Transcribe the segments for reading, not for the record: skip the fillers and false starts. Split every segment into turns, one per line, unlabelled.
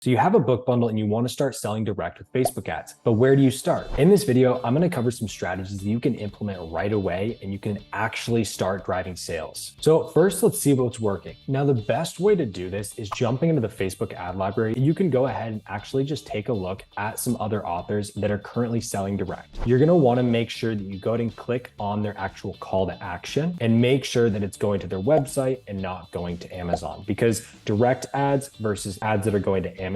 So you have a book bundle and you want to start selling direct with Facebook ads, but where do you start? In this video, I'm going to cover some strategies that you can implement right away and you can actually start driving sales. So first, let's see what's working. Now, the best way to do this is jumping into the Facebook ad library. You can go ahead and actually just take a look at some other authors that are currently selling direct. You're going to want to make sure that you go ahead and click on their actual call to action and make sure that it's going to their website and not going to Amazon, because direct ads versus ads that are going to Amazon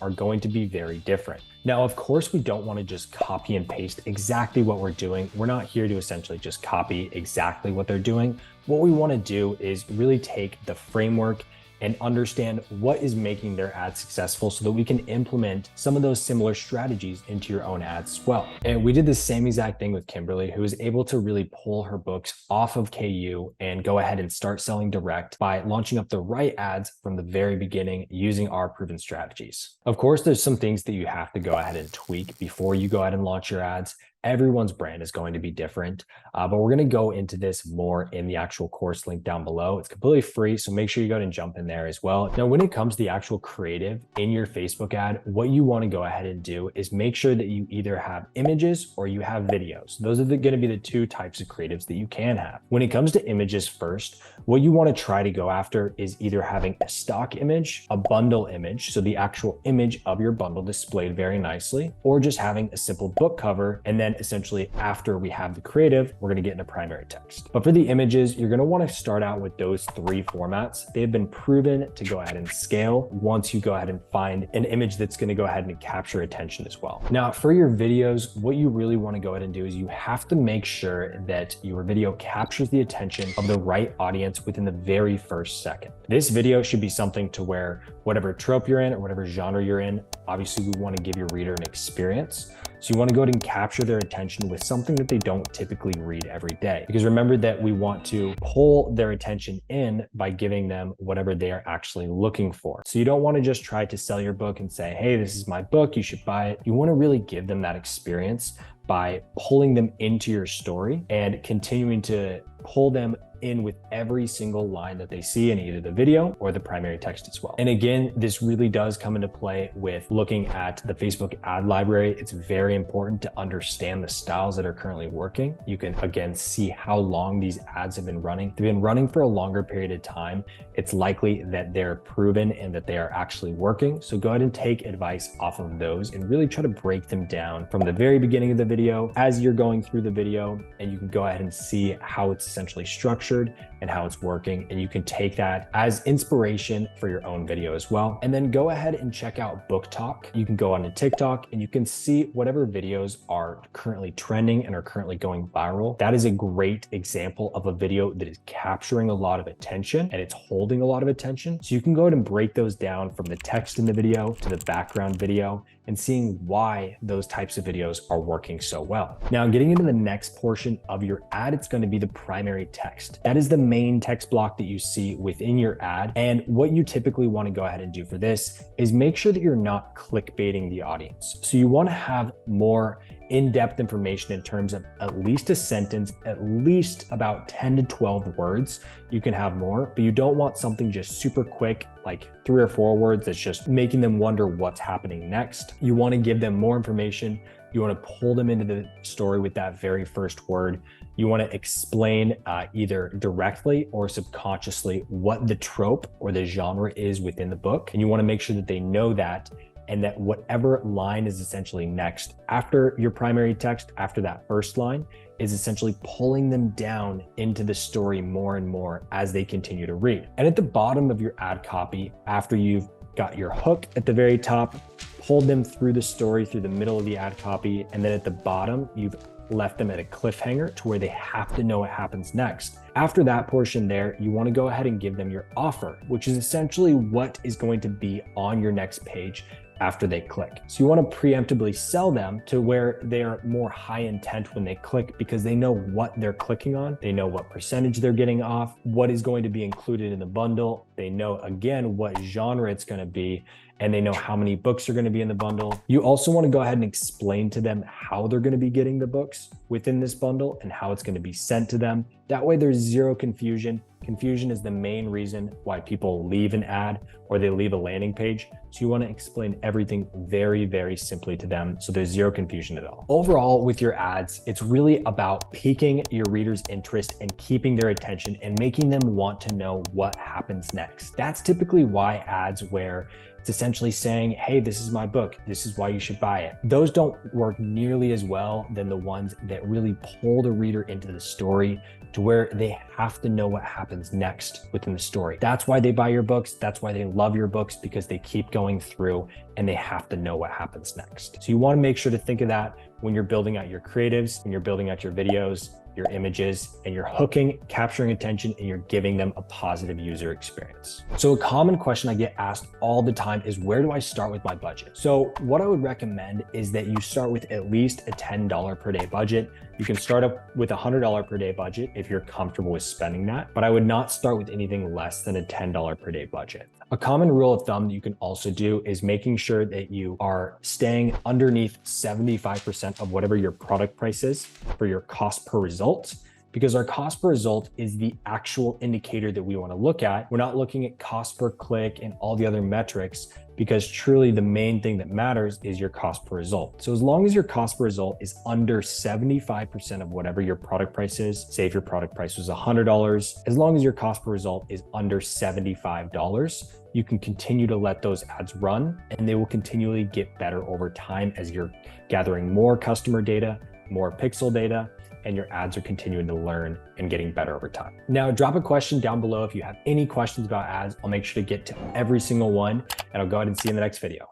are going to be very different. Now, of course, we don't want to just copy and paste exactly what we're doing. We're not here to essentially just copy exactly what they're doing. What we want to do is really take the framework and understand what is making their ads successful so that we can implement some of those similar strategies into your own ads as well. And we did the same exact thing with Kimberly, who was able to really pull her books off of KU and go ahead and start selling direct by launching up the right ads from the very beginning using our proven strategies. Of course, there's some things that you have to go ahead and tweak before you go ahead and launch your ads. Everyone's brand is going to be different, but we're going to go into this more in the actual course link down below. It's completely free, so make sure you go ahead and jump in there as well. Now, when it comes to the actual creative in your Facebook ad, what you want to go ahead and do is make sure that you either have images or you have videos. Those are going to be the two types of creatives that you can have. When it comes to images first, what you want to try to go after is either having a stock image, a bundle image, so the actual image of your bundle displayed very nicely, or just having a simple book cover, and then essentially after we have the creative, we're going to get into primary text. But for the images, you're going to want to start out with those three formats. They've been proven to go ahead and scale once you go ahead and find an image that's going to go ahead and capture attention as well. Now, for your videos, what you really want to go ahead and do is you have to make sure that your video captures the attention of the right audience within the very first second. This video should be something to where whatever trope you're in or whatever genre you're in, obviously we want to give your reader an experience. So you want to go ahead and capture their attention with something that they don't typically read every day. Because remember that we want to pull their attention in by giving them whatever they are actually looking for. So you don't want to just try to sell your book and say, hey, this is my book, you should buy it. You want to really give them that experience by pulling them into your story and continuing to pull them in with every single line that they see in either the video or the primary text as well. And again, this really does come into play with looking at the Facebook ad library. It's very important to understand the styles that are currently working. You can again see how long these ads have been running. They've been running for a longer period of time. It's likely that they're proven and that they are actually working. So go ahead and take advice off of those and really try to break them down from the very beginning of the video as you're going through the video, and you can go ahead and see how it's essentially structured and how it's working. And you can take that as inspiration for your own video as well. And then go ahead and check out BookTok. You can go onto TikTok and you can see whatever videos are currently trending and are currently going viral. That is a great example of a video that is capturing a lot of attention and it's holding a lot of attention. So you can go ahead and break those down from the text in the video to the background video and seeing why those types of videos are working so well. Now, getting into the next portion of your ad, it's going to be the primary text. That is the main text block that you see within your ad. And what you typically want to go ahead and do for this is make sure that you're not clickbaiting the audience. So you want to have more in-depth information in terms of at least a sentence, at least about 10 to 12 words. You can have more, but you don't want something just super quick, like 3 or 4 words that's just making them wonder what's happening next. You want to give them more information. You want to pull them into the story with that very first word. You want to explain either directly or subconsciously what the trope or the genre is within the book. And you want to make sure that they know that, and that whatever line is essentially next after your primary text, after that first line, is essentially pulling them down into the story more and more as they continue to read. And at the bottom of your ad copy, after you've got your hook at the very top, pulled them through the story, through the middle of the ad copy, and then at the bottom, you've left them at a cliffhanger to where they have to know what happens next. After that portion there, you want to go ahead and give them your offer, which is essentially what is going to be on your next page after they click. So you want to preemptively sell them to where they are more high intent when they click, because they know what they're clicking on. They know what percentage they're getting off, what is going to be included in the bundle. They know, again, what genre it's going to be. and they know how many books are going to be in the bundle. You also want to go ahead and explain to them how they're going to be getting the books within this bundle and how it's going to be sent to them. That way there's zero confusion. Confusion is the main reason why people leave an ad or they leave a landing page. So you want to explain everything very, very simply to them so there's zero confusion at all. Overall, with your ads, it's really about piquing your readers' interest and keeping their attention and making them want to know what happens next. That's typically why ads where it's essentially saying, hey, this is my book, this is why you should buy it. Those don't work nearly as well than the ones that really pull the reader into the story to where they have to know what happens next within the story. That's why they buy your books. That's why they love your books, because they keep going through and they have to know what happens next. So you want to make sure to think of that when you're building out your creatives, when you're building out your videos, your images, and you're hooking, capturing attention, and you're giving them a positive user experience. So a common question I get asked all the time is, where do I start with my budget? So what I would recommend is that you start with at least a $10 per day budget. You can start up with a $100 per day budget if you're comfortable with spending that, but I would not start with anything less than a $10 per day budget. A common rule of thumb that you can also do is making sure that you are staying underneath 75% of whatever your product price is for your cost per result, because our cost per result is the actual indicator that we want to look at. We're not looking at cost per click and all the other metrics, because truly the main thing that matters is your cost per result. So as long as your cost per result is under 75% of whatever your product price is, say if your product price was $100, as long as your cost per result is under $75, you can continue to let those ads run, and they will continually get better over time as you're gathering more customer data, more pixel data, and your ads are continuing to learn and getting better over time. Now, drop a question down below if you have any questions about ads. I'll make sure to get to every single one, and I'll go ahead and see you in the next video.